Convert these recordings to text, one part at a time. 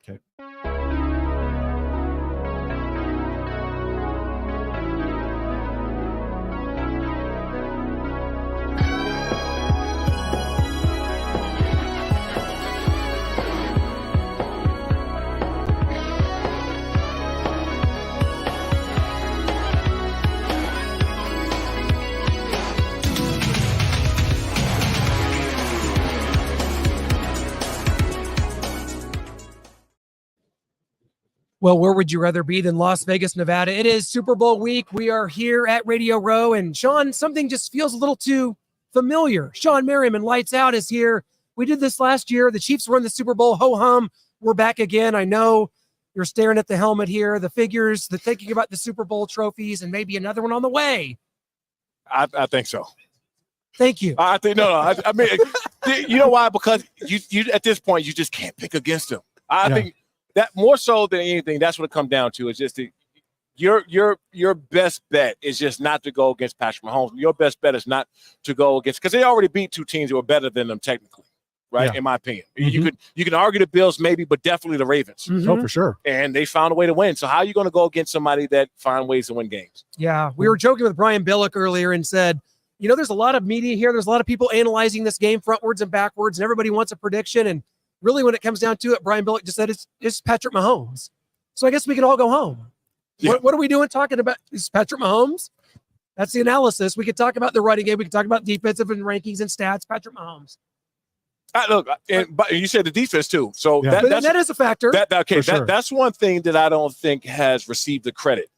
Okay. Well, where would you rather be than Las Vegas, Nevada? It is Super Bowl week. We are here at Radio Row, and Shawne, something just feels a little too familiar. Shawne Merriman, Lights Out, is here. We did this last year. The Chiefs won the Super Bowl. Ho-hum. We're back again. I know you're staring at the helmet here, the figures, the thinking about the Super Bowl trophies, and maybe another one on the way. I think so. Thank you. I think I mean, you know why? Because you at this point you just can't pick against them. I think that more so than anything, that's what it comes down to. Is just your best bet is just not to go against Patrick Mahomes. Your best bet is not to go against, because they already beat two teams that were better than them technically, right? Yeah. In my opinion, you can argue the Bills maybe, but definitely the Ravens. Oh, for sure. And they found a way to win. So how are you going to go against somebody that find ways to win games? Yeah, we were joking with Brian Billick earlier and said, you know, there's a lot of media here. There's a lot of people analyzing this game frontwards and backwards, and everybody wants a prediction. And really, when it comes down to it, Brian Billick just said it's Patrick Mahomes. So I guess we can all go home. Yeah. What are we doing talking about? Is Patrick Mahomes? That's the analysis. We could talk about the running game. We could talk about defensive and rankings and stats. Patrick Mahomes. Look, but you said the defense too. So that is a factor. That's one thing that I don't think has received the credit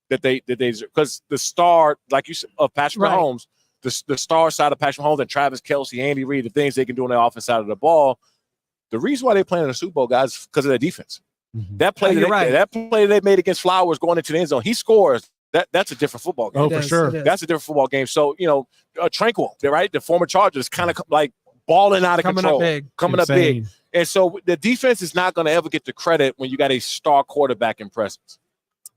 that they because the star, like you said, of Patrick Mahomes, the star side of Patrick Mahomes and Travis Kelce, Andy Reid, the things they can do on the offense side of the ball. The reason why they're playing in the Super Bowl, guys, is because of their defense. Mm-hmm. That play they made against Flowers going into the end zone, he scores. That's a different football game. Oh, for sure. That's a different football game. So, Tranquil, right? The former Chargers kind of like balling out of control. Coming up big. And so the defense is not going to ever get the credit when you got a star quarterback in presence.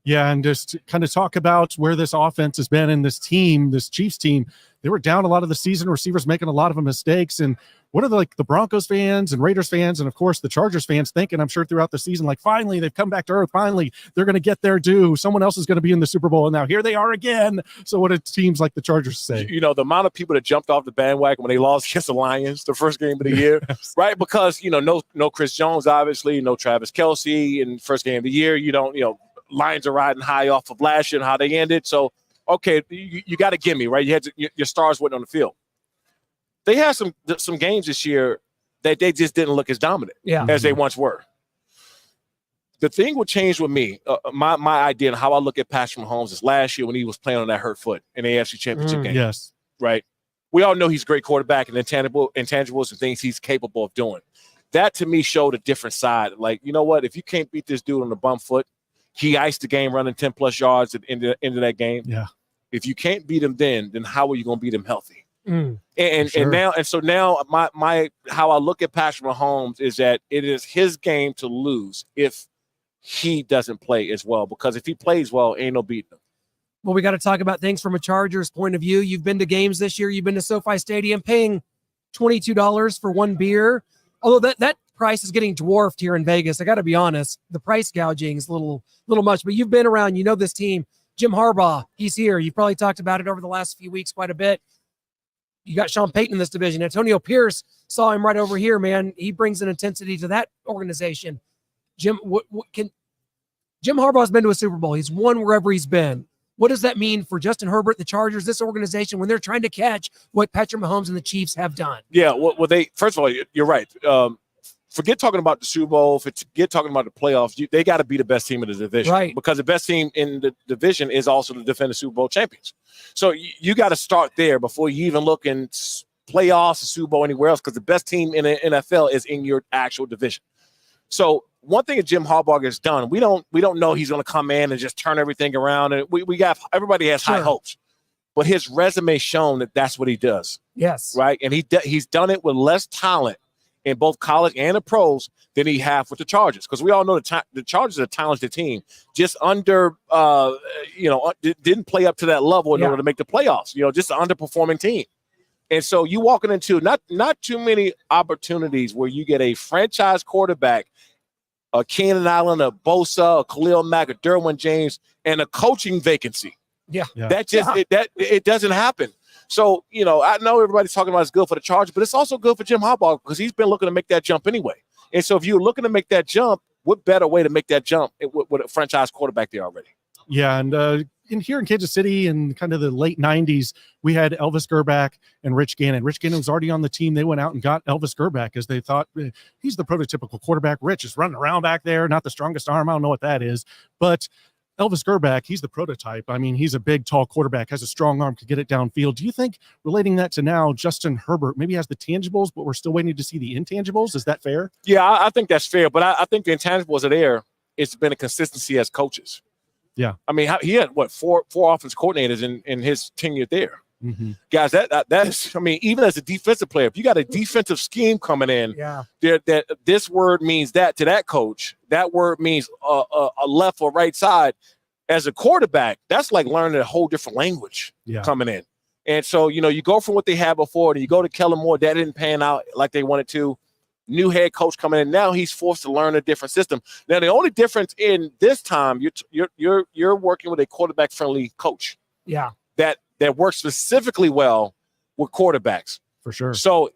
Yeah, and just to kind of talk about where this offense has been and this team, this Chiefs team, they were down a lot of the season, receivers making a lot of mistakes. And what are the Broncos fans and Raiders fans and, of course, the Chargers fans thinking, I'm sure, throughout the season, like, finally, they've come back to earth. Finally, they're going to get their due. Someone else is going to be in the Super Bowl, and now here they are again. So what do teams like the Chargers say? The amount of people that jumped off the bandwagon when they lost against the Lions the first game of the year, right? Because, no Chris Jones, obviously, no Travis Kelce in first game of the year. Lions are riding high off of last year and how they ended. So, okay, you got to give me, right? You had your stars went on the field. They had some games this year that they just didn't look as dominant as they once were. The thing will change with me. My idea and how I look at Patrick Mahomes is last year when he was playing on that hurt foot in the AFC Championship game. Yes. Right? We all know he's a great quarterback and intangibles and things he's capable of doing. That, to me, showed a different side. Like, you know what? If you can't beat this dude on the bum foot, he iced the game running 10-plus yards at the end of that game. Yeah. If you can't beat him then how are you going to beat him healthy? Sure. So now my how I look at Patrick Mahomes is that it is his game to lose if he doesn't play as well, because if he plays well, ain't no beating him. Well, we got to talk about things from a Chargers point of view. You've been to games this year. You've been to SoFi Stadium paying $22 for one beer. Although that price is getting dwarfed here in Vegas. I got to be honest. The price gouging is a little much, but you've been around. You know this team. Jim Harbaugh, he's here. You've probably talked about it over the last few weeks quite a bit. You got Sean Payton in this division. Antonio Pierce, saw him right over here, man. He brings an intensity to that organization. Jim Harbaugh's been to a Super Bowl. He's won wherever he's been. What does that mean for Justin Herbert, the Chargers, this organization, when they're trying to catch what Patrick Mahomes and the Chiefs have done? Yeah, well, first of all, you're right. Forget talking about the Super Bowl. Forget talking about the playoffs. They got to be the best team in the division, right? Because the best team in the division is also the defending Super Bowl champions. So you got to start there before you even look in playoffs, the Super Bowl, anywhere else, because the best team in the NFL is in your actual division. So one thing that Jim Harbaugh has done, we don't know he's going to come in and just turn everything around. And everybody has high hopes, but his resume shown that that's what he does. Yes, right, and he's done it with less talent in both college and the pros than he have with the Chargers. Because we all know the Chargers are a talented team, just didn't play up to that level in order to make the playoffs, just an underperforming team. And so you walking into not too many opportunities where you get a franchise quarterback a Keenan Allen, a Bosa, a Khalil Mack, a Derwin James, and a coaching vacancy. Yeah. That just it doesn't happen. So, you know, I know everybody's talking about it's good for the Chargers, but it's also good for Jim Harbaugh because he's been looking to make that jump anyway. And so if you're looking to make that jump, what better way to make that jump with a franchise quarterback there already? Yeah, and here in Kansas City in kind of the late 90s, we had Elvis Grbac and Rich Gannon. Rich Gannon was already on the team. They went out and got Elvis Grbac because they thought he's the prototypical quarterback. Rich is running around back there, not the strongest arm. I don't know what that is. But Elvis Grbac, he's the prototype. I mean, he's a big, tall quarterback, has a strong arm to get it downfield. Do you think, relating that to now, Justin Herbert maybe has the tangibles, but we're still waiting to see the intangibles? Is that fair? Yeah, I think that's fair. But I think the intangibles are there. It's been a consistency as coaches. Yeah. I mean, he had, four offense coordinators in his tenure there. Mm-hmm. Guys, that is, I mean, even as a defensive player, if you got a defensive scheme coming in, that this word means that to that coach, that word means a left or right side. As a quarterback, that's like learning a whole different language coming in. And so, you know, you go from what they had before, and you go to Kellen Moore, that didn't pan out like they wanted to. New head coach coming in. Now he's forced to learn a different system. Now, the only difference in this time, you're working with a quarterback-friendly coach. Yeah. That works specifically well with quarterbacks. For sure. So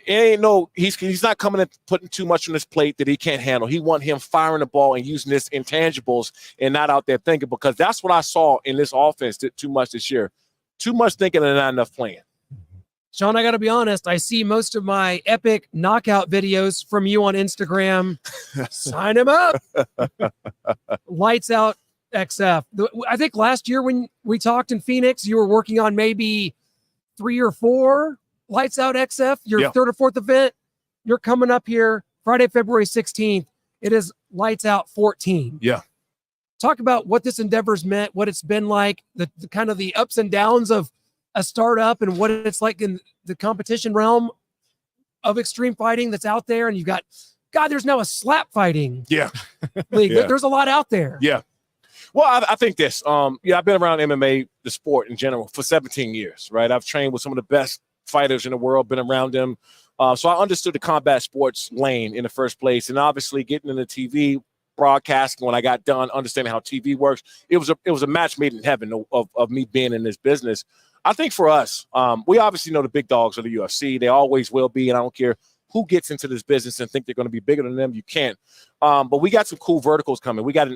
it ain't no, he's not coming and putting too much on his plate that he can't handle. He want him firing the ball and using this intangibles and not out there thinking, because that's what I saw in this offense too much this year. Too much thinking and not enough playing. Sean, I got to be honest. I see most of my epic knockout videos from you on Instagram. Sign him up. Lights Out XF. I think last year when we talked in Phoenix, you were working on maybe 3 or 4 Lights Out XF, your third or fourth event. You're coming up here Friday, February 16th. It is Lights Out 14. Yeah. Talk about what this endeavor's meant, what it's been like, the kind of the ups and downs of a startup and what it's like in the competition realm of extreme fighting that's out there. And you've got, God, there's now a slap fighting league. Yeah. There's a lot out there. Yeah. Well, I think this, I've been around MMA, the sport in general, for 17 years, right? I've trained with some of the best fighters in the world, been around them. So I understood the combat sports lane in the first place. And obviously getting into TV broadcasting, when I got done understanding how TV works, it was a match made in heaven of me being in this business. I think for us, we obviously know the big dogs of the UFC. They always will be, and I don't care who gets into this business and think they're going to be bigger than them. You can't. But we got some cool verticals coming. We got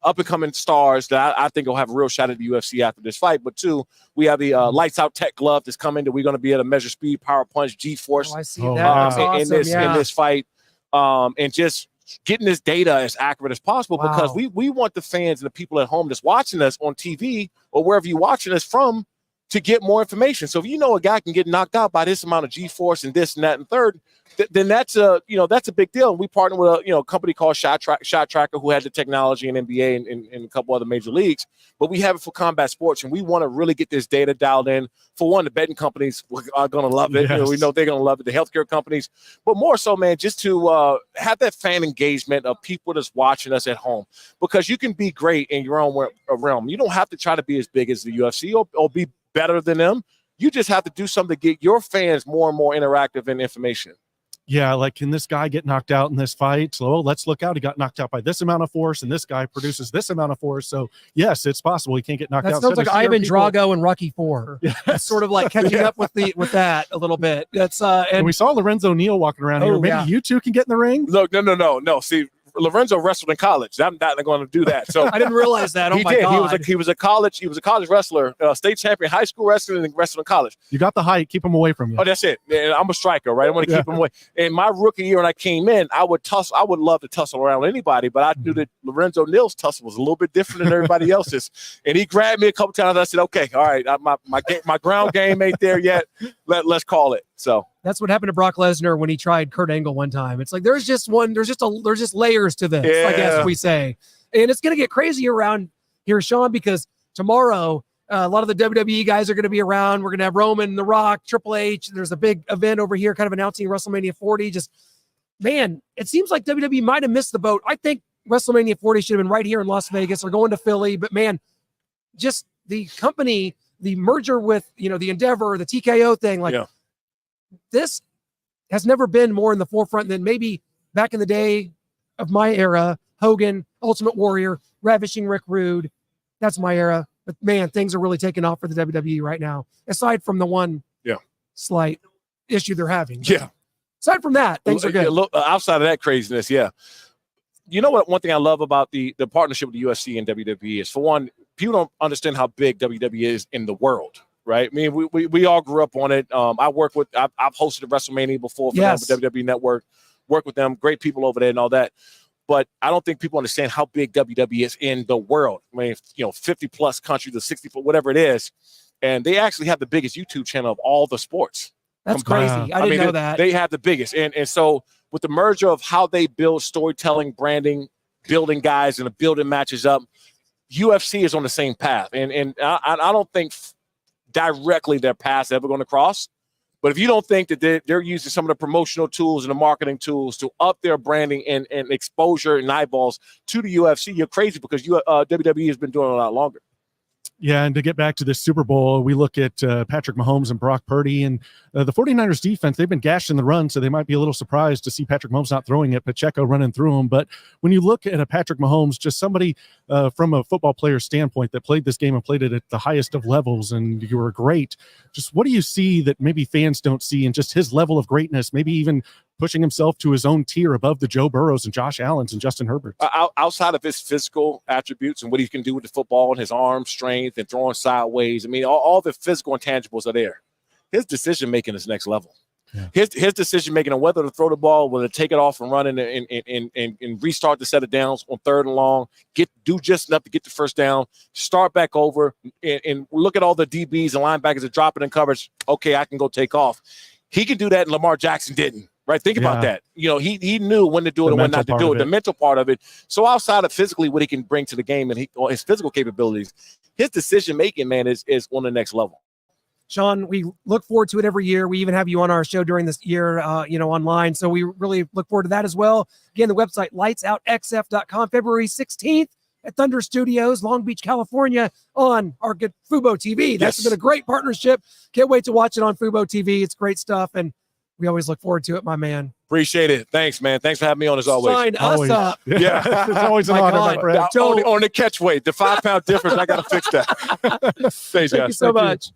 up-and-coming stars that I think will have a real shot at the UFC after this fight. But 2, we have the Lights Out Tech glove that's coming that we're going to be able to measure speed, power punch, G-force. I see that. That's awesome. in this fight. And just getting this data as accurate as possible, because we want the fans and the people at home that's watching us on TV or wherever you're watching us from to get more information. So if you know a guy can get knocked out by this amount of G-force and this and that and third, then that's a big deal. And we partner with a company called Shot Tracker, who has the technology in NBA and a couple other major leagues. But we have it for combat sports, and we want to really get this data dialed in. For one, the betting companies are going to love it. Yes. We know they're going to love it. The healthcare companies, but more so, man, just to have that fan engagement of people that's watching us at home, because you can be great in your own realm. You don't have to try to be as big as the UFC or be better than them. You just have to do something to get your fans more and more interactive in information. Yeah, like, can this guy get knocked out in this fight? So let's look out. He got knocked out by this amount of force, and this guy produces this amount of force. So yes, it's possible he can't get knocked out. That sounds like Ivan Drago and Rocky IV. It's sort of like catching up with that a little bit. That's and we saw Lorenzo Neal walking around here. Maybe you two can get in the ring. Look, no. See, Lorenzo wrestled in college. I'm not going to do that. So I didn't realize that. Oh, my God. He was a college wrestler, state champion, high school wrestling, and wrestled in college. You got the height. Keep him away from you. Oh, that's it. And I'm a striker, right? I want to keep him away. And my rookie year when I came in, I would love to tussle around with anybody, but I knew that Lorenzo Neal's tussle was a little bit different than everybody else's. And he grabbed me a couple times. I said, okay, all right, my ground game ain't there yet. Let's call it. So that's what happened to Brock Lesnar when he tried Kurt Angle one time. It's like there's just layers to this, I guess we say. And it's going to get crazy around here, Sean, because tomorrow a lot of the WWE guys are going to be around. We're going to have Roman, The Rock, Triple H. There's a big event over here kind of announcing WrestleMania 40. Just, man, it seems like WWE might have missed the boat. I think WrestleMania 40 should have been right here in Las Vegas or going to Philly. But, man, just the company, the merger with, the Endeavor, the TKO thing, this has never been more in the forefront than maybe back in the day of my era. Hogan, Ultimate Warrior, Ravishing Rick Rude. That's my era. But man, things are really taking off for the WWE right now. Aside from the one slight issue they're having. Yeah. Aside from that, things are good. Look, outside of that craziness, yeah. You know what? One thing I love about the partnership with the UFC and WWE is, for one, people don't understand how big WWE is in the world, right? I mean, we all grew up on it. I've hosted a WrestleMania before for them with WWE Network. Work with them, great people over there and all that. But I don't think people understand how big WWE is in the world. I mean, 50 plus countries or 60, whatever it is, and they actually have the biggest YouTube channel of all the sports. That's crazy. I didn't know that. They have the biggest. And so with the merger of how they build storytelling, branding, building guys and building matches up, UFC is on the same path. And I don't think directly their paths ever going to cross. But if you don't think that they're using some of the promotional tools and the marketing tools to up their branding and exposure and eyeballs to the UFC, you're crazy, because WWE has been doing it a lot longer. Yeah, and to get back to this Super Bowl, we look at Patrick Mahomes and Brock Purdy, and the 49ers defense, they've been gashed in the run, so they might be a little surprised to see Patrick Mahomes not throwing it, Pacheco running through him. But when you look at a Patrick Mahomes, just somebody from a football player standpoint that played this game and played it at the highest of levels, and you were great, just what do you see that maybe fans don't see, and just his level of greatness, maybe even pushing himself to his own tier above the Joe Burrows and Josh Allens and Justin Herbert? Outside of his physical attributes and what he can do with the football and his arm strength and throwing sideways, I mean, all the physical intangibles are there. His decision-making is next level. Yeah. His decision-making on whether to throw the ball, whether to take it off and run and restart the set of downs on 3rd and long, do just enough to get the first down, start back over, and look at all the DBs and linebackers that drop it in coverage. Okay, I can go take off. He can do that, and Lamar Jackson didn't. Right, think about that. He knew when to do it and when not to do it. The mental part of it. So outside of physically what he can bring to the game and his physical capabilities, his decision making, man, is on the next level. Shawne, we look forward to it every year. We even have you on our show during this year, online. So we really look forward to that as well. Again, the website lightsoutxf.com, February 16th at Thunder Studios, Long Beach, California, on our good Fubo TV. That's been a great partnership. Can't wait to watch it on Fubo TV. It's great stuff, and we always look forward to it, my man. Appreciate it. Thanks, man. Thanks for having me on as always. Sign us up. Yeah. It's always an honor, my friend. On the catch weight, the 5-pound difference, I got to fix that. Thanks, guys. Thank you so much.